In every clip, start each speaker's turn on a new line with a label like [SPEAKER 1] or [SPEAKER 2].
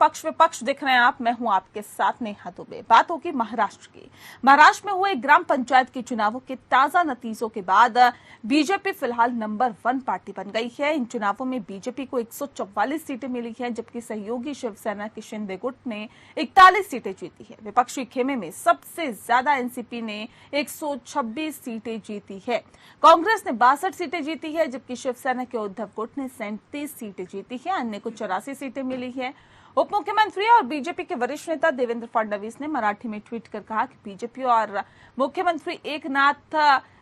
[SPEAKER 1] पक्ष विपक्ष दिख रहे हैं आप, मैं हूं आपके साथ नेहा दुबे। बात होगी महाराष्ट्र की। महाराष्ट्र में हुए ग्राम पंचायत के चुनावों के ताजा नतीजों के बाद बीजेपी फिलहाल नंबर 1 पार्टी बन गई है। इन चुनावों में बीजेपी को 144 सीटें मिली हैं, जबकि सहयोगी शिवसेना के शिंदे गुट ने 41 सीटें जीती है। विपक्षी खेमे में सबसे ज्यादा एनसीपी ने 126 सीटें जीती है। कांग्रेस ने 62 सीटें जीती है, जबकि शिवसेना के उद्धव गुट ने 37 सीटें जीती है। अन्य को 84 सीटें मिली है। उप मुख्यमंत्री और बीजेपी के वरिष्ठ नेता देवेंद्र फडणवीस ने मराठी में ट्वीट कर कहा कि बीजेपी और मुख्यमंत्री एकनाथ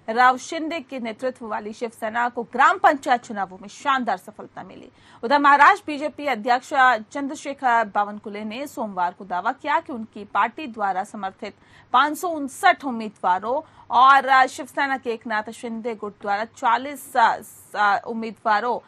[SPEAKER 1] राव शिंदे के नेतृत्व वाली शिवसेना को ग्राम पंचायत चुनावों में शानदार सफलता मिली। उधर महाराष्ट्र बीजेपी अध्यक्ष चंद्रशेखर बावनकुले ने सोमवार को दावा किया कि उनकी पार्टी द्वारा समर्थित 559 उम्मीदवारों और शिवसेना के एकनाथ शिंदे गुट द्वारा 40 उम्मीदवारों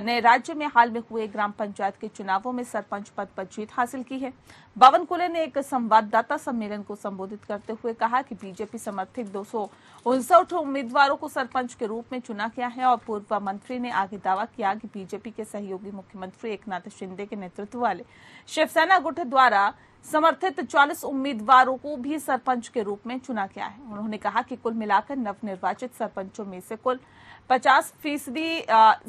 [SPEAKER 1] ने राज्य में हाल में हुए ग्राम पंचायत के चुनावों में सरपंच पद पर जीत हासिल की है। बावनकुले ने एक संवाददाता सम्मेलन को संबोधित करते हुए कहा कि बीजेपी समर्थित 259 उम्मीदवारों को सरपंच के रूप में चुना गया है और पूर्व मंत्री ने आगे दावा किया कि बीजेपी के सहयोगी मुख्यमंत्री एकनाथ शिंदे के नेतृत्व वाले शिवसेना गुट द्वारा समर्थित 40 उम्मीदवारों को भी सरपंच के रूप में चुना गया है। उन्होंने कहा कि कुल मिलाकर नवनिर्वाचित सरपंचों में से कुल 50%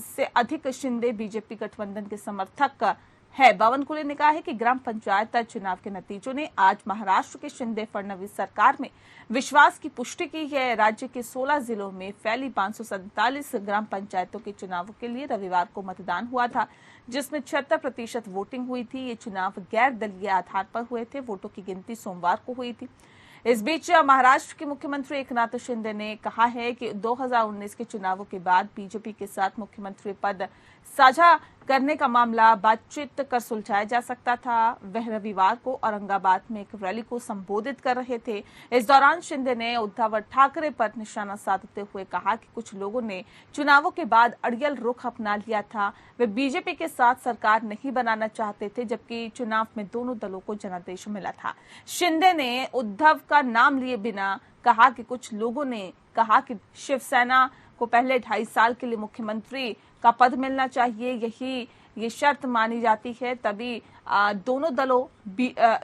[SPEAKER 1] से अधिक शिंदे बीजेपी गठबंधन के समर्थक है। बावनकुले ने कहा है कि ग्राम पंचायत चुनाव के नतीजों ने आज महाराष्ट्र के शिंदे फडणवीस सरकार में विश्वास की पुष्टि की है। राज्य के 16 जिलों में फैली 547 ग्राम पंचायतों के चुनावों के लिए रविवार को मतदान हुआ था, जिसमें 76% वोटिंग हुई थी। ये चुनाव गैर दलीय आधार पर हुए थे। वोटों की गिनती सोमवार को हुई थी। इस बीच महाराष्ट्र के मुख्यमंत्री एकनाथ शिंदे ने कहा है कि 2019 के चुनावों के बाद बीजेपी के साथ मुख्यमंत्री पद साझा करने का मामला बातचीत कर सुलझाया जा सकता था। वह रविवार को औरंगाबाद में एक रैली को संबोधित कर रहे थे। इस दौरान शिंदे ने उद्धव ठाकरे पर निशाना साधते हुए कहा कि कुछ लोगों ने चुनावों के बाद अड़ियल रुख अपना लिया था। वे बीजेपी के साथ सरकार नहीं बनाना चाहते थे, जबकि चुनाव में दोनों दलों को जनादेश मिला था। शिंदे ने उद्धव का नाम लिए बिना कहा कि कुछ लोगों ने कहा कि शिवसेना को पहले 2.5 साल के लिए मुख्यमंत्री का पद मिलना चाहिए, यही ये शर्त मानी जाती है, तभी दोनों दलों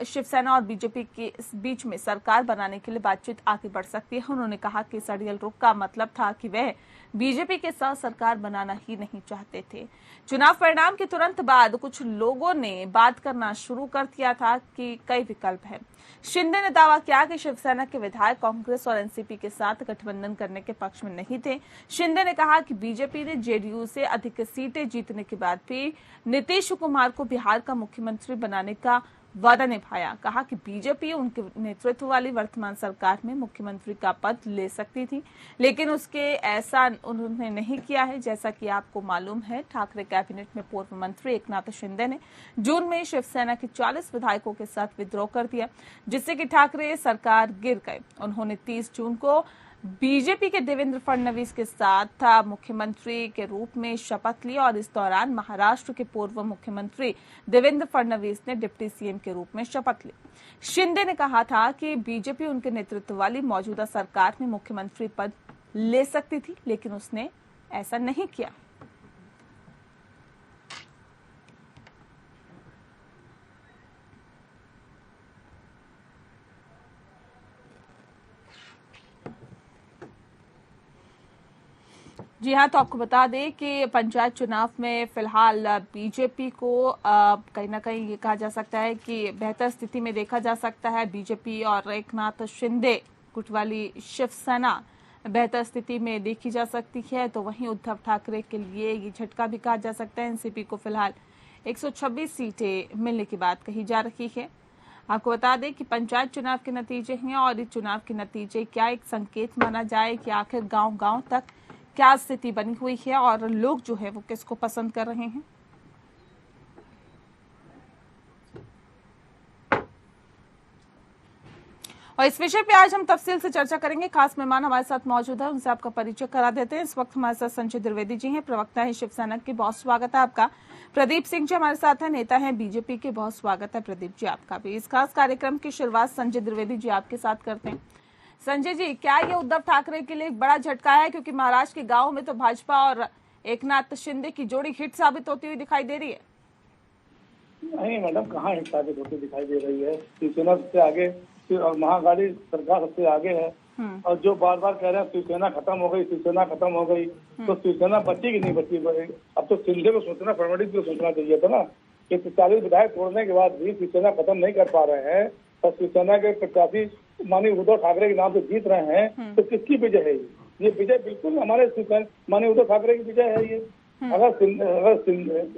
[SPEAKER 1] शिवसेना और बीजेपी के बीच में सरकार बनाने के लिए बातचीत आगे बढ़ सकती है। उन्होंने कहा कि अड़ियल रुख का मतलब था कि वह बीजेपी के साथ सरकार बनाना ही नहीं चाहते थे। चुनाव परिणाम के तुरंत बाद कुछ लोगों ने बात करना शुरू कर दिया था कि कई विकल्प हैं। शिंदे ने दावा किया कि शिवसेना के विधायक कांग्रेस और एनसीपी के साथ गठबंधन करने के पक्ष में नहीं थे। शिंदे ने कहा कि बीजेपी ने जेडीयू से अधिक सीटें जीतने के बाद भी नीतीश कुमार को बिहार का मुख्यमंत्री बनाने का वादा निभाया। कहा कि बीजेपी उनके नेतृत्व वाली वर्तमान सरकार में मुख्यमंत्री का पद ले सकती थी, लेकिन उसके ऐसा उन्होंने नहीं किया है। जैसा कि आपको मालूम है, ठाकरे कैबिनेट में पूर्व मंत्री एकनाथ शिंदे ने जून में शिवसेना के 40 विधायकों के साथ विद्रोह कर दिया, जिससे कि ठाकरे सरकार गिर गए। उन्होंने 30 जून को बीजेपी के देवेंद्र फडणवीस के साथ मुख्यमंत्री के रूप में शपथ ली और इस दौरान महाराष्ट्र के पूर्व मुख्यमंत्री देवेंद्र फडणवीस ने डिप्टी सीएम के रूप में शपथ ली। शिंदे ने कहा था कि बीजेपी उनके नेतृत्व वाली मौजूदा सरकार में मुख्यमंत्री पद ले सकती थी, लेकिन उसने ऐसा नहीं किया। जी हाँ, तो आपको बता दें कि पंचायत चुनाव में फिलहाल बीजेपी को कहीं ना कहीं ये कहा जा सकता है कि बेहतर स्थिति में देखा जा सकता है। बीजेपी और एकनाथ शिंदे गुट वाली शिवसेना बेहतर स्थिति में देखी जा सकती है, तो वहीं उद्धव ठाकरे के लिए ये झटका भी कहा जा सकता है। एनसीपी को फिलहाल 126 सीटें मिलने की बात कही जा रही है। आपको बता दें कि पंचायत चुनाव के नतीजे हैं और इस चुनाव के नतीजे क्या एक संकेत माना जाए कि आखिर गांव-गांव तक क्या स्थिति बनी हुई है और लोग जो है वो किसको पसंद कर रहे हैं। और इस विषय पे आज हम तफसील से चर्चा करेंगे। खास मेहमान हमारे साथ मौजूद है, उनसे आपका परिचय करा देते हैं। इस वक्त हमारे साथ संजय द्विवेदी जी हैं, प्रवक्ता है शिवसेना के। बहुत स्वागत है आपका। प्रदीप सिंह जी हमारे साथ हैं, नेता हैं बीजेपी के। बहुत स्वागत है प्रदीप जी आपका भी। इस खास कार्यक्रम की शुरुआत संजय द्विवेदी जी आपके साथ करते हैं। संजय जी, क्या ये उद्धव ठाकरे के लिए एक बड़ा झटका है, क्योंकि महाराष्ट्र के गांव में तो भाजपा और एकनाथ शिंदे की जोड़ी हिट साबित होती हुई दिखाई दे रही है?
[SPEAKER 2] नहीं मैडम, कहाँ हिंसा की होती दिखाई दे रही है। शिवसेना सबसे आगे और महाअघाड़ी सरकार सबसे आगे है। और जो बार बार कह रहे हैं शिवसेना खत्म हो गई, शिवसेना खत्म हो गई, तो शिवसेना बची कि नहीं बची? अब तो शिंदे को सोचना, फडणवीस को सोचना चाहिए था ना कि 40 विधायक तोड़ने के बाद भी शिवसेना खत्म नहीं कर पा रहे हैं और शिवसेना के प्रत्याशी माननीय उद्धव ठाकरे के नाम से जीत रहे हैं, तो किसकी विजय है ये विजय बिल्कुल हमारे माननीय उद्धव ठाकरे की विजय है ये। अगर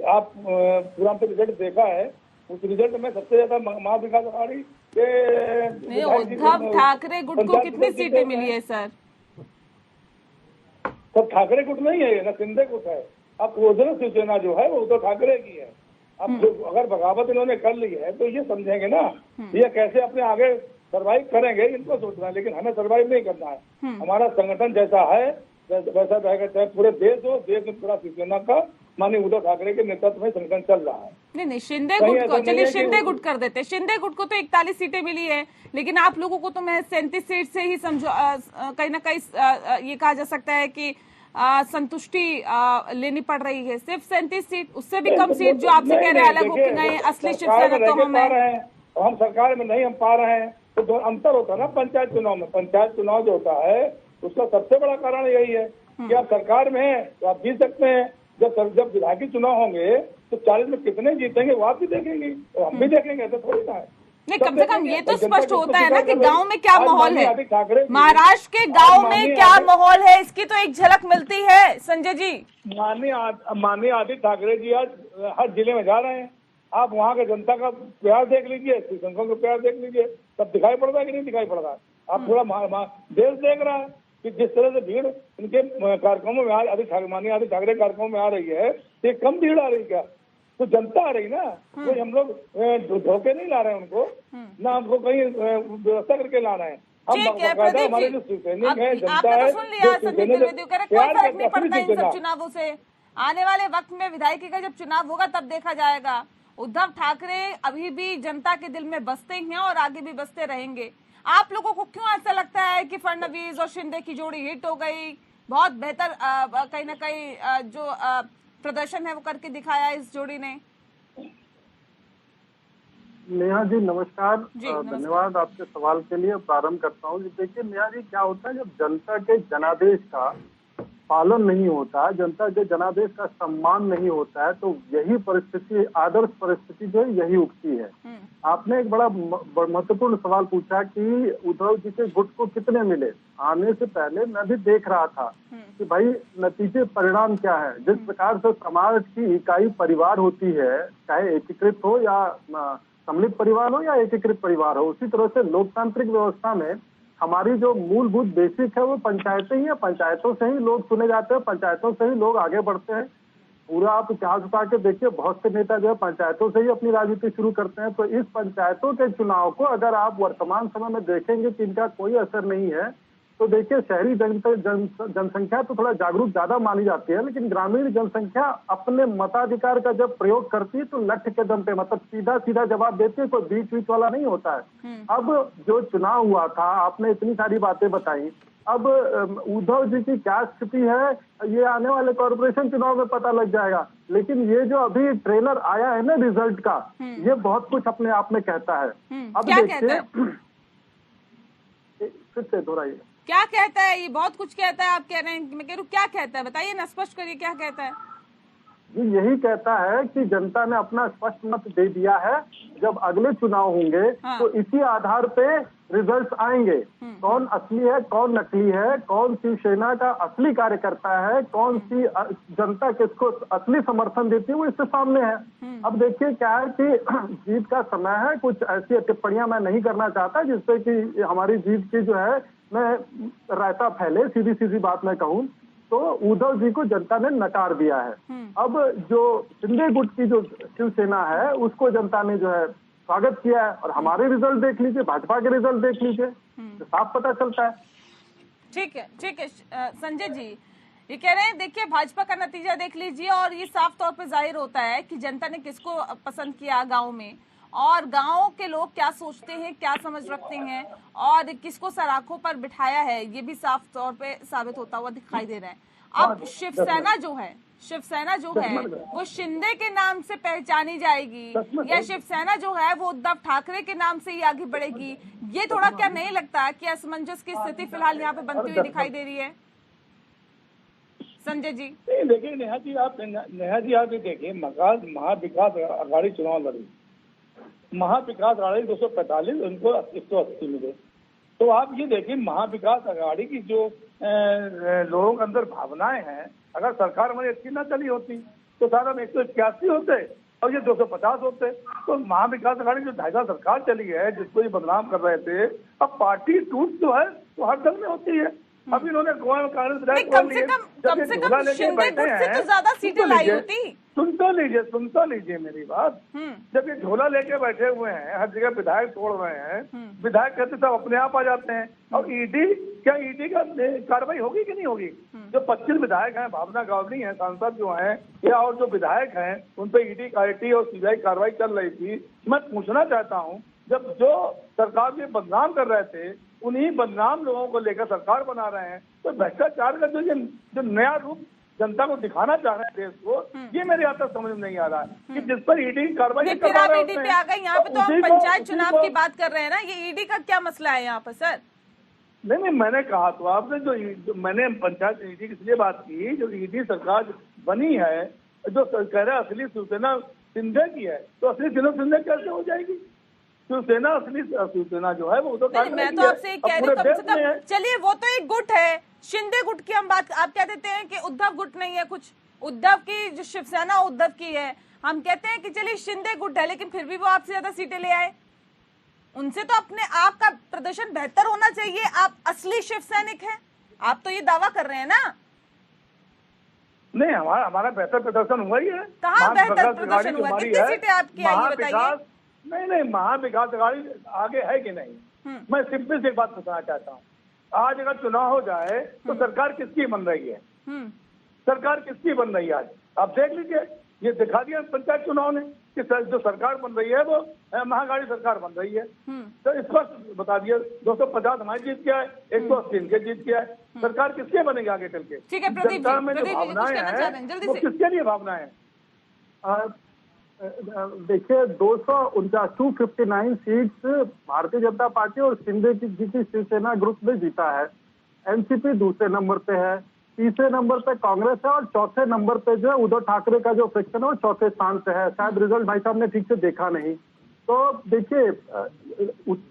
[SPEAKER 2] आप पूरा रिजल्ट देखा है, उस रिजल्ट में सबसे ज्यादा महा विकास अघाड़ी के
[SPEAKER 1] उद्धव ठाकरे गुट को कितनी सीटें मिली है सर?
[SPEAKER 2] सब ठाकरे गुट नहीं है ना, शिंदे गुट है। अब ओरिजिनल शिवसेना जो है वो उद्धव ठाकरे की है। अब जो अगर बगावत इन्होंने कर ली है तो ये समझेंगे ना ये कैसे अपने आगे सर्वाइव करेंगे, इनको सोचना है। लेकिन हमें सर्वाइव नहीं करना है। हमारा संगठन जैसा है वैसा रहेगा, चाहे पूरे देश हो, देश में पूरा शिवसेना का माननीय उद्धव ठाकरे के नेतृत्व में संगठन चल रहा है।
[SPEAKER 1] नहीं, शिंदे गुट को चलिए शिंदे गुट कर देते। शिंदे गुट को तो 41 सीटें मिली है, लेकिन आप लोगों को तो मैं 37 सीट से ही समझो कहीं ना कहीं ये कहा जा सकता है कि संतुष्टि लेनी पड़ रही है। सिर्फ 37 सीट, उससे भी कम सीट जो आपसे कह रहे हैं अलग होके गए, असली शिवसेना तो
[SPEAKER 2] हम सरकार में नहीं हम पा रहे हैं, तो अंतर होता है ना पंचायत चुनाव में। पंचायत चुनाव जो होता है उसका सबसे बड़ा कारण यही है कि आप सरकार में हैं तो आप जीत सकते हैं। जब विधायकी चुनाव होंगे तो 40 में कितने जीतेंगे वो आप भी देखेंगे और हम भी देखेंगे, तो थोड़ी ना है।
[SPEAKER 1] नहीं, कम से कम ये तो स्पष्ट होता है ना कि गांव में क्या माहौल है, महाराष्ट्र के गांव में क्या माहौल है, इसकी तो एक झलक मिलती है संजय जी।
[SPEAKER 2] माननीय आदित्य ठाकरे जी आज हर जिले में जा रहे हैं। आप वहाँ के जनता का प्यार देख लीजिए, संघों का प्यार देख लीजिए, तब दिखाई पड़ रहा है कि नहीं दिखाई पड़ रहा है? आप थोड़ा देश देख रहा है कि जिस तरह से भीड़ इनके कार्यक्रमों में माननीय आदित्य ठाकरे कार्यक्रमों में आ रही है, ये कम भीड़ आ रही क्या? तो जनता आ रही ना, कोई हम लोग धोखे नहीं ला रहे हैं उनको, ना हमको कहीं व्यवस्था करके ला रहे हैं।
[SPEAKER 1] ठीक है प्रदीप जी, आपने तो सुन लिया संजय त्रिवेदी कह रहे कोई फर्क नहीं पड़ता इन सब चुनावों से। आने वाले वक्त में विधायकी का जब चुनाव होगा तब देखा जाएगा। उद्धव ठाकरे अभी भी जनता के दिल में बसते हैं और आगे भी बसते रहेंगे। आप लोगों को क्यों ऐसा लगता है कि फडणवीस और शिंदे की जोड़ी हिट हो गई, बहुत बेहतर कहीं ना कहीं जो प्रदर्शन है वो करके दिखाया इस जोड़ी ने?
[SPEAKER 3] नेहा जी नमस्कार, धन्यवाद आपके सवाल के लिए। प्रारंभ करता हूँ। देखिए नेहा जी, क्या होता है जब जनता के जनादेश का पालन नहीं होता, जनता के जनादेश का सम्मान नहीं होता है, तो यही परिस्थिति, आदर्श परिस्थिति जो है यही उगती है। आपने एक बड़ा महत्वपूर्ण सवाल पूछा कि उद्धव जी के गुट को कितने मिले। आने से पहले मैं भी देख रहा था कि भाई नतीजे परिणाम क्या है। जिस प्रकार से समाज की इकाई परिवार होती है, चाहे एकीकृत हो या सम्मिलित परिवार हो या एकीकृत परिवार हो, उसी तरह से लोकतांत्रिक व्यवस्था में हमारी जो मूलभूत बेसिक है वो पंचायतें ही है। पंचायतों से ही लोग चुने जाते हैं, पंचायतों से ही लोग आगे बढ़ते हैं। पूरा आप इतिहास उठा के देखिए, बहुत से नेता जो है पंचायतों से ही अपनी राजनीति शुरू करते हैं। तो इस पंचायतों के चुनाव को अगर आप वर्तमान समय में देखेंगे कि इनका कोई असर नहीं है, तो देखिए शहरी जनसंख्या तो थोड़ा जागरूक ज्यादा मानी जाती है, लेकिन ग्रामीण जनसंख्या अपने मताधिकार का जब प्रयोग करती है तो लठ के दम पे, मतलब सीधा सीधा जवाब देती है, कोई बीच बीच वाला नहीं होता है। अब जो चुनाव हुआ था, आपने इतनी सारी बातें बताई, अब उद्धव जी की क्या स्थिति है ये आने वाले कॉर्पोरेशन चुनाव में पता लग जाएगा। लेकिन ये जो अभी ट्रेलर आया है ना रिजल्ट का, ये बहुत कुछ अपने आप में कहता है। अब देखिए, फिर से दोहराइए,
[SPEAKER 1] क्या कहता है? ये बहुत कुछ कहता है, आप कह रहे हैं, मैं कह रहा हूँ क्या कहता है, बताइए ना, स्पष्ट करिए क्या कहता है।
[SPEAKER 3] जी यही कहता है कि जनता ने अपना स्पष्ट मत दे दिया है। जब अगले चुनाव होंगे तो इसी आधार पे रिजल्ट्स आएंगे। कौन असली है, कौन नकली है, कौन शिवसेना का असली कार्यकर्ता है, कौन सी जनता किसको असली समर्थन देती है, वो इससे सामने है। अब देखिए क्या है कि जीत का समय है, कुछ ऐसी टिप्पणियां मैं नहीं करना चाहता जिससे कि हमारी जीत की जो है मैं रायता फैले। सीधी सीधी बात मैं कहूँ तो उद्धव जी को जनता ने नकार दिया है। अब जो शिंदे गुट की जो शिवसेना है उसको जनता ने जो है स्वागत किया है। और हमारे रिजल्ट देख लीजिए, भाजपा के रिजल्ट देख लीजिए, तो साफ पता चलता है।
[SPEAKER 1] ठीक है संजय जी, ये कह रहे हैं देखिए भाजपा का नतीजा देख लीजिए और ये साफ तौर पे जाहिर होता है कि जनता ने किसको पसंद किया गांव में, और गांव के लोग क्या सोचते हैं, क्या समझ रखते हैं और किसको सराखों पर बिठाया है, ये भी साफ तौर पे साबित होता हुआ दिखाई दे रहा है। अब शिवसेना जो है वो शिंदे के नाम से पहचानी जाएगी या शिवसेना जो है वो उद्धव ठाकरे के नाम से ही आगे बढ़ेगी? ये थोड़ा क्या नहीं लगता कि असमंजस की स्थिति फिलहाल यहाँ पे बनती हुई दिखाई दे रही है? संजय जी
[SPEAKER 2] देखिए नेहा जी आप ये देखिए, महाविकास अघाड़ी चुनाव लड़ी, महाविकास अघाड़ी 245, उनको 180 मिले। तो आप ये देखिए महाविकास अघाड़ी की जो लोगों के अंदर भावनाएं हैं, अगर सरकार हमारी अच्छी ना चली होती तो सारा में 181 होते और ये 250 होते। तो महाविकास अघाड़ी जो 2.5 साल सरकार चली है, जिसको ये बदनाम कर रहे थे, अब पार्टी टूट जो है तो हर दल में होती है। अब इन्होंने गोवा में कांग्रेस
[SPEAKER 1] कम से कम शिंदे गुट से तो ज्यादा सीटें लाई होती।
[SPEAKER 2] सुन तो लीजिए मेरी बात। जब ये झोला लेके बैठे हुए हैं, हर जगह विधायक तोड़ रहे हैं, विधायक कहते सब अपने आप आ जाते हैं। और ईडी का कार्रवाई होगी कि नहीं होगी? जो 25 विधायक हैं, भावना गावनी है, सांसद जो हैं या और जो विधायक हैं, उन पर ईडी और सीबीआई कार्रवाई चल रही थी। मैं पूछना चाहता हूँ, जब जो सरकार के बदनाम कर रहे थे, उन्हीं बदनाम लोगों को लेकर सरकार बना रहे हैं, तो भ्रष्टाचार का जो नया रूप जनता को दिखाना चाह रहे हैं देश को, ये मेरे यहाँ तक समझ में नहीं आ रहा है कि जिस पर ईडी कार्रवाई
[SPEAKER 1] फिर आप ईडी पे आ गए। यहाँ पे तो हम पंचायत चुनाव की बात कर रहे हैं ना, ये ईडी का क्या मसला है यहाँ पर सर?
[SPEAKER 2] नहीं, मैंने कहा तो आपने जो मैंने पंचायत ईडी की इसलिए बात की, जो ईडी सरकार बनी है, जो कह रहा है असली शिवसेना शिंदे की है, तो असली शिंदे कैसे हो जाएगी? शिवसेना असली शिवसेना जो है वो तो
[SPEAKER 1] मैं तो आपसे कह रही हूँ, कम से कम चलिए वो तो एक गुट है, शिंदे गुट की हम बात, आप क्या देते हैं कि उद्धव गुट नहीं है कुछ, उद्धव की जो शिवसेना उद्धव की है, हम कहते हैं कि चलिए शिंदे गुट है, लेकिन फिर भी वो आपसे ज्यादा सीटें ले आए। उनसे तो अपने आप का प्रदर्शन बेहतर होना चाहिए। आप असली शिव सैनिक हैं, आप तो ये दावा कर रहे हैं ना?
[SPEAKER 2] नहीं, हमारा बेहतर प्रदर्शन हुआ ही है।
[SPEAKER 1] कहाँ बेहतर प्रदर्शन हुआ? कितनी सीटें आपकी आई ये बताइए?
[SPEAKER 2] नहीं, महाविकास अघाड़ी आगे है कि नहीं? मैं सिंपल से एक बात बताना चाहता हूँ, आज अगर चुनाव हो जाए तो सरकार किसकी बन रही है? सरकार किसकी बन रही है आज? आप देख लीजिए, ये दिखा दिया पंचायत चुनाव ने कि जो सरकार बन रही है वो महागाड़ी सरकार बन रही है। तो स्पष्ट बता दिया, 250 हमारे जीत गया है, 180 इनके जीत गया है। सरकार किसके बनेगी आगे चल के?
[SPEAKER 1] ठीक है प्रदीप जी,
[SPEAKER 2] में जो भावनाएं हैं वो किसके लिए भावनाएं हैं?
[SPEAKER 3] देखिए 259 सीट्स भारतीय जनता पार्टी और शिंदे जी की शिवसेना ग्रुप में जीता है। एनसीपी दूसरे नंबर पे है, तीसरे नंबर पे कांग्रेस है और चौथे नंबर पे जो है उद्धव ठाकरे का जो फ्रिक्शन है वो चौथे स्थान पे है। शायद रिजल्ट भाई साहब ने ठीक से देखा नहीं। तो देखिए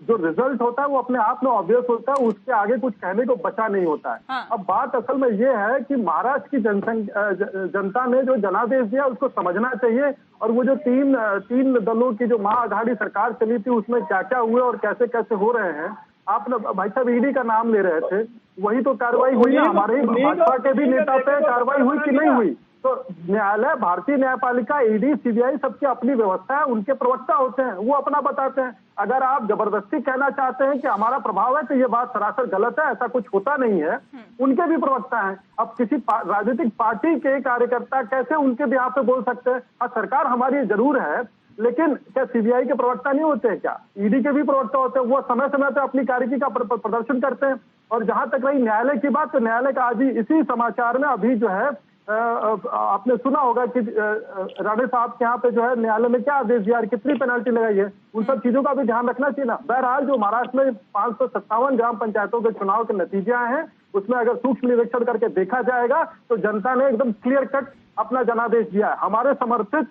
[SPEAKER 3] जो रिजल्ट होता है वो अपने आप में ऑब्वियस होता है, उसके आगे कुछ कहने को बचा नहीं होता है।
[SPEAKER 1] हाँ।
[SPEAKER 3] अब बात असल में ये है कि महाराष्ट्र की जनता ने जो जनादेश दिया उसको समझना चाहिए, और वो जो तीन दलों की जो महाअघाड़ी सरकार चली थी उसमें क्या क्या हुए और कैसे कैसे हो रहे हैं। आप भाई साहब ईडी का नाम ले रहे थे, वही तो कार्रवाई हुई ना, हमारे भाजपा के भी नेता पे कार्रवाई हुई कि नहीं हुई? तो न्यायालय, भारतीय न्यायपालिका, ईडी, सीबीआई सबकी अपनी व्यवस्था है, उनके प्रवक्ता होते हैं, वो अपना बताते हैं। अगर आप जबरदस्ती कहना चाहते हैं कि हमारा प्रभाव है तो ये बात सरासर गलत है, ऐसा कुछ होता नहीं है। उनके भी प्रवक्ता हैं। अब किसी राजनीतिक पार्टी के कार्यकर्ता कैसे उनके भी पे बोल सकते हैं? हाँ, सरकार हमारी जरूर है, लेकिन क्या सीबीआई के प्रवक्ता नहीं होते हैं? क्या ईडी के भी प्रवक्ता होते हैं? वो समय समय पे अपनी कार्यकी का प्रदर्शन करते हैं। और जहां तक रही न्यायालय की बात, तो न्यायालय का आज ही इसी समाचार में अभी जो है आपने सुना होगा कि राणे साहब के यहाँ पे जो है न्यायालय में क्या आदेश दिया, कितनी पेनल्टी लगाई है, उन सब चीजों का भी ध्यान रखना चाहिए ना। बहरहाल जो महाराष्ट्र में 557 ग्राम पंचायतों के चुनाव के नतीजे आए हैं, उसमें अगर सूक्ष्म निरीक्षण करके देखा जाएगा तो जनता ने एकदम क्लियर कट अपना जनादेश दिया है। हमारे समर्थित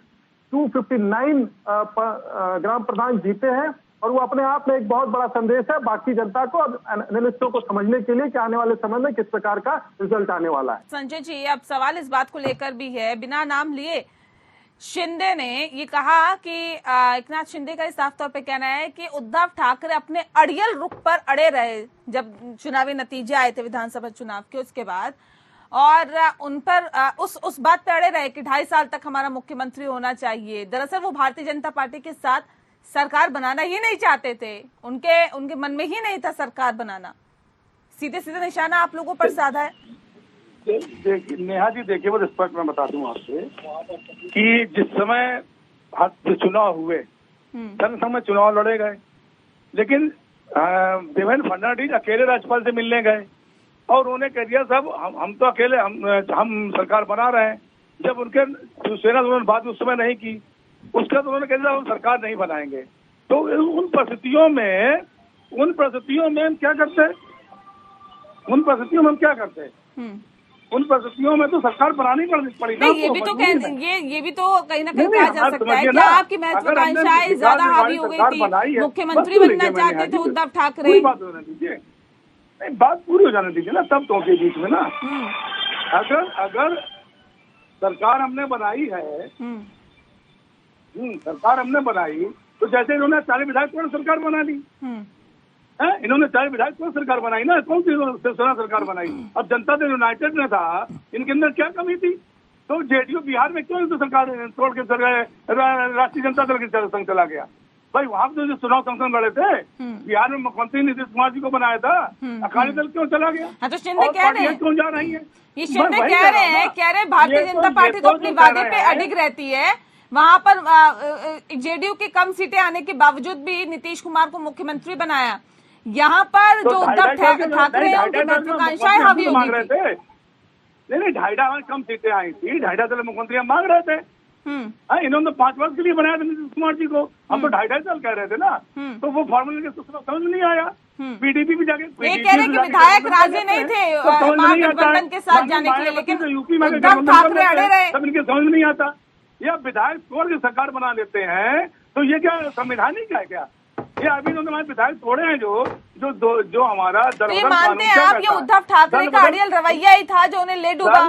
[SPEAKER 3] 259 ग्राम प्रधान जीते हैं, और वो अपने आप में एक बहुत बड़ा संदेश है बाकी जनता को, एनालिस्टों को समझने के लिए कि आने वाले समय में किस प्रकार का रिजल्ट आने वाला है।
[SPEAKER 1] संजय जी, अब सवाल इस बात को लेकर भी है, बिना नाम लिए शिंदे ने ये कहा कि एकनाथ शिंदे का साफ तौर पे कहना है कि उद्धव ठाकरे अपने अड़ियल रुख पर अड़े रहे जब चुनावी नतीजे आए थे विधानसभा चुनाव के, उसके बाद, और उन पर उस बात पे अड़े रहे कि 2.5 साल तक हमारा मुख्यमंत्री होना चाहिए। दरअसल वो भारतीय जनता पार्टी के साथ सरकार बनाना ही नहीं चाहते थे, उनके मन में ही नहीं था सरकार बनाना। सीधे सीधे निशाना आप लोगों पर साधा है।
[SPEAKER 2] देखिए नेहा जी, देखिए वो स्पष्ट मैं बता दूं आपसे कि जिस समय चुनाव हुए सन समय चुनाव लड़े गए, लेकिन देवेंद्र फडणवीस अकेले राज्यपाल से मिलने गए और उन्होंने कह दिया साहब हम तो अकेले हम सरकार बना रहे हैं। जब उनके शिवसेना उन्होंने बात उस समय नहीं की, उसके बाद उन्होंने कह दिया हम सरकार नहीं बनाएंगे। तो उन परिस्थितियों में हम क्या करते हैं? उन परिस्थितियों में हम क्या करते हैं? उन परिस्थितियों में तो सरकार बनानी पड़ी।
[SPEAKER 1] नहीं, ये भी तो कहीं ना कहीं कहा जा सकता है कि आपकी महत्वाकांक्षाएं ज्यादा हावी हो गई थी, मुख्यमंत्री बनना चाहते थे उद्धव ठाकरे।
[SPEAKER 2] बात होने दीजिए, नहीं बात पूरी हो जाने दीजिए ना, तब तो के बीच में ना अगर सरकार हमने बनाई है, सरकार हमने बनाई तो जैसे इन्होंने 40 विधायक पर सरकार बना ली, इन्होंने 40 विधायक पर सरकार बनाई ना, कौन सी शिवसेना सरकार बनाई? अब जनता दल यूनाइटेड ने था, इनके अंदर क्या कमी थी? तो जेडीयू बिहार में क्यों तो सरकार तोड़ के राष्ट्रीय जनता दल के संग चला गया? भाई वहां पे जो चुनाव संगठन लड़े थे, बिहार में मुख्यमंत्री नीतीश कुमार जी को बनाया था, अकाली दल क्यों चला गया?
[SPEAKER 1] हाँ, तो शिंदे कह रहे हैं
[SPEAKER 2] क्यों जा रही है?
[SPEAKER 1] ये शिंदे कह रहे हैं भारतीय जनता पार्टी तो अपने वादे पे अडिग रहती है। वहां पर जेडीयू की कम सीटें आने के बावजूद भी नीतीश कुमार को मुख्यमंत्री बनाया। यहाँ पर जो उद्धव ठाकरे हैं उनकी महत्वाकांक्षाएं हावी हो गई थी।
[SPEAKER 2] नहीं 2.5 कम सीटें आई थी, 2.5 मुख्यमंत्री हम मांग रहे थे। इन्होंने 5 वर्ष के लिए बनाया था नीतीश कुमार जी को, हम तो 2.5 साल कह रहे थे ना, तो वो फॉर्मूले समझ नहीं आया। पीडीपी भी जाके
[SPEAKER 1] ये कह रहे कि विधायक राजी नहीं थे महागठबंधन के साथ जाने के लिए, लेकिन
[SPEAKER 2] यूपी में
[SPEAKER 1] उद्धव ठाकरे अड़े रहे।
[SPEAKER 2] तब इनके समझ नहीं आता, या विधायक तोड़ के सरकार बना लेते हैं, तो ये क्या संवैधानिक है क्या? ये अभी इन्होंने हमारे विधायक तोड़े हैं जो हमारा
[SPEAKER 1] तो ये मानते हैं आप, ये उद्धव ठाकरे का अड़ियल रवैया ही था जो उन्हें ले डूबा?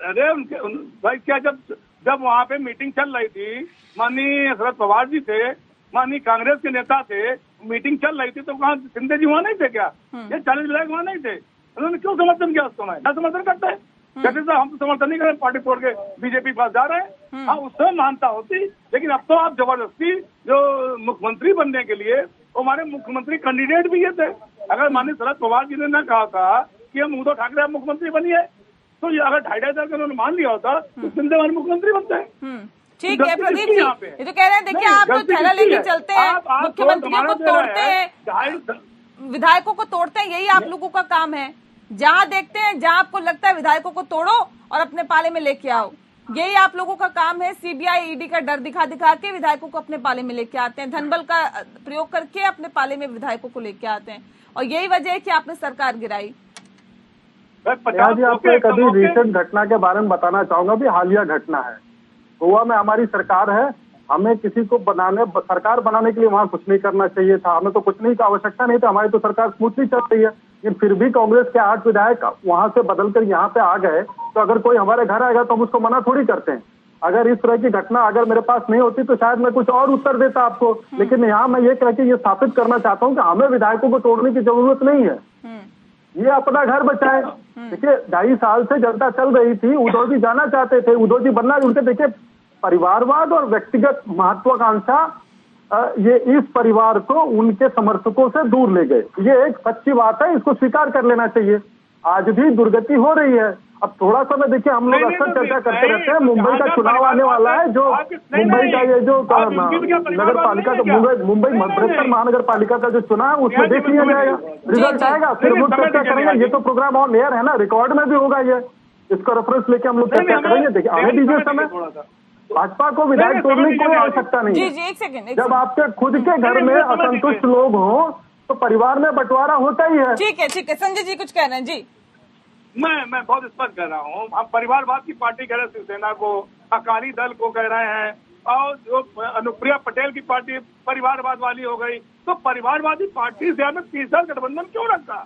[SPEAKER 2] अरे उनके भाई क्या जब वहाँ पे मीटिंग चल रही थी, माननीय शरद पवार जी थे, माननीय कांग्रेस के नेता थे, मीटिंग चल रही थी, तो वहाँ शिंदे जी वहाँ नहीं थे क्या? ये 40 विधायक वहाँ नहीं थे? उन्होंने क्यों समर्थन किया उसको? क्या समर्थन करते हैं? कहते थे हम तो समर्थन नहीं करें, पार्टी तोड़ के बीजेपी पास जा रहे हैं। हाँ, उस समय मानता होती, लेकिन अब तो आप जबरदस्ती जो मुख्यमंत्री बनने के लिए हमारे मुख्यमंत्री कैंडिडेट भी ये थे। अगर माननीय शरद पवार जी ने न कहा था कि हम उद्धव ठाकरे मुख्यमंत्री बनिए, तो ये अगर 2.5 साल का उन्होंने मान लिया होता तो शिंदे हमारे मुख्यमंत्री बनते हैं।
[SPEAKER 1] ठीक है प्रदीप जी, ये तो कह रहे हैं देखिए आप तो थैला लेके चलते हैं, मुख्यमंत्रियों को तोड़ते हैं, विधायकों को तोड़ते हैं, यही आप लोगों का काम है। जहां देखते हैं, जहां आपको लगता है विधायकों को तोड़ो और अपने पाले में लेके आओ, यही आप लोगों का काम है। सीबीआई ईडी का डर दिखा दिखा के विधायकों को अपने पाले में लेके आते हैं, धनबल का प्रयोग करके अपने पाले में विधायकों को लेके आते हैं, और यही वजह है कि आपने सरकार गिराई।
[SPEAKER 3] जी आपको एक अभी रिसेंट घटना के बारे में बताना चाहूंगा, भी हालिया घटना है। गोवा में हमारी सरकार है, हमें किसी को सरकार बनाने के लिए वहाँ कुछ नहीं करना चाहिए था, हमें तो कुछ नहीं की आवश्यकता नहीं था, हमारी तो सरकार स्मूथली चल रही है। लेकिन फिर भी कांग्रेस के 8 विधायक वहां से बदलकर यहाँ पे आ गए, तो अगर कोई हमारे घर आएगा तो हम उसको मना थोड़ी करते हैं। अगर इस तरह की घटना अगर मेरे पास नहीं होती तो शायद मैं कुछ और उत्तर देता आपको, लेकिन यहाँ मैं ये कह के ये स्थापित करना चाहता हूँ कि हमें विधायकों को तोड़ने की जरूरत नहीं है, ये अपना घर बचाए। देखिए 2.5 साल से जनता चल रही थी, उद्धव जी जाना चाहते थे, उद्धव जी बनना, उनके देखिए परिवारवाद और व्यक्तिगत महत्वाकांक्षा ये इस परिवार को उनके समर्थकों से दूर ले गए, ये एक सच्ची बात है, इसको स्वीकार कर लेना चाहिए। आज भी दुर्गति हो रही है। अब थोड़ा सा मैं देखिए हम लोग अक्सर चर्चा करते रहते हैं, मुंबई का चुनाव आने वाला है, जो मुंबई का ये जो नगर पालिका का मुंबई बृहत्तर महानगर पालिका का जो चुनाव है उसमें देख लिया जाएगा, रिजल्ट आएगा, फिर वो चर्चा करेंगे। ये तो प्रोग्राम ऑन एयर है ना, रिकॉर्ड में भी होगा, ये इसका रेफरेंस लेके हम लोग चर्चा करेंगे। देखिए आने दीजिए समय, भाजपा को विधायक तोड़ने की कोई आवश्यकता नहीं है।
[SPEAKER 1] जी, एक सेकंड।
[SPEAKER 3] जब आपके खुद के घर में असंतुष्ट लोग हों तो परिवार में बंटवारा होता ही है।
[SPEAKER 1] ठीक है, संजय जी कुछ कह रहे हैं जी।
[SPEAKER 2] मैं बहुत स्पष्ट कह रहा हूँ, हम परिवारवाद की पार्टी कह रहे हैं, शिवसेना को, अकाली दल को कह रहे हैं, और जो अनुप्रिया पटेल की पार्टी परिवारवाद वाली हो गई, तो परिवारवादी पार्टी से हमें 30 साल गठबंधन क्यों रखा?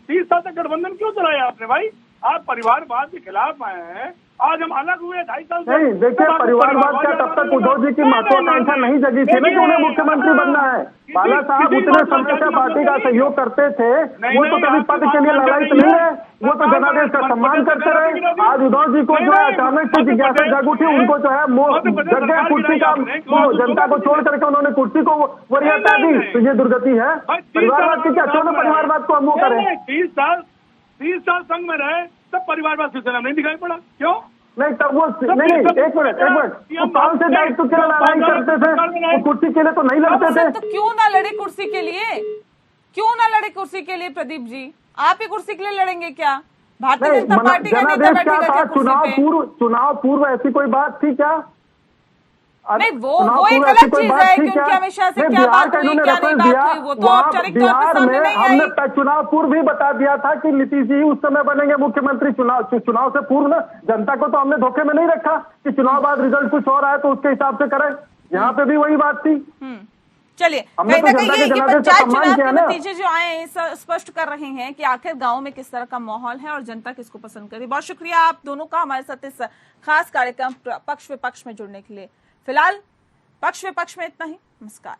[SPEAKER 2] 30 साल तक गठबंधन क्यों चलाया आपने भाई? आप परिवारवाद के खिलाफ आए हैं, आज हम अलग हुए 2.5 साल से।
[SPEAKER 3] नहीं देखिए, परिवारवाद का तब तक उद्धव जी की महत्वाकांक्षा नहीं जगी थी ना कि उन्हें मुख्यमंत्री बनना है। बाला साहब उतने समय से पार्टी का सहयोग करते थे, वो तो कभी पद के लिए ललायित नहीं है, वो तो जनादेश का सम्मान करते रहे। आज उद्धव जी को जो है अचानक से जिज्ञासा जाग उठी, उनको जो है जगह कुर्सी का जनता को छोड़ करके उन्होंने कुर्सी को वरीयता दी, तो ये दुर्गति है परिवारवाद की। क्या क्यों ना परिवारवाद को हम वो करें?
[SPEAKER 2] 30 साल संघ में रहे तब परिवारवाद शिवसेना नहीं दिखाई पड़ा, क्यों?
[SPEAKER 3] नहीं तब वो नहीं, एक मिनट वो कौन से दायित्व के लिए लड़ाई करते थे? वो कुर्सी के लिए तो नहीं लड़ते थे।
[SPEAKER 1] तो क्यों ना लड़े कुर्सी के लिए? क्यों ना लड़े कुर्सी के लिए प्रदीप जी? आप ही कुर्सी के लिए लड़ेंगे क्या? भारतीय
[SPEAKER 3] नहीं,
[SPEAKER 1] जनता पार्टी का नेता
[SPEAKER 3] जनादेश क्या
[SPEAKER 1] बैठेगा
[SPEAKER 3] था?
[SPEAKER 1] क्या कुर्सी पे?
[SPEAKER 3] चुनाव पूर्व ऐसी कोई बात थी क्या?
[SPEAKER 1] नहीं, वो एक अलग चीज है कि उनकी अमित शाह से क्या बात हुई, क्या नहीं बात हुई, वो तो औपचारिक तौर पर सामने नहीं आई।
[SPEAKER 3] हमने चुनाव पूर्व भी बता दिया था कि नीतीश जी उस समय बनेंगे मुख्यमंत्री। चुनाव से पूर्व ना जनता को तो हमने धोखे में नहीं रखा कि चुनाव बाद रिजल्ट कुछ और आए तो उसके हिसाब से करें। यहाँ पे भी वही बात थी।
[SPEAKER 1] चलिए,
[SPEAKER 3] हमने
[SPEAKER 1] कहीं
[SPEAKER 3] तो
[SPEAKER 1] ना
[SPEAKER 3] जनता
[SPEAKER 1] कहीं
[SPEAKER 3] के
[SPEAKER 1] ये
[SPEAKER 3] जनादेश का
[SPEAKER 1] पंचायत
[SPEAKER 3] सम्मान
[SPEAKER 1] चुनाव
[SPEAKER 3] किया
[SPEAKER 1] के
[SPEAKER 3] ना।
[SPEAKER 1] नतीजे जो आए हैं स्पष्ट कर रहे हैं कि आखिर गांव में किस तरह का माहौल है और जनता किसको पसंद करे। बहुत शुक्रिया आप दोनों का हमारे साथ इस खास कार्यक्रम पक्ष विपक्ष में जुड़ने के लिए। फिलहाल पक्ष विपक्ष में इतना ही। नमस्कार।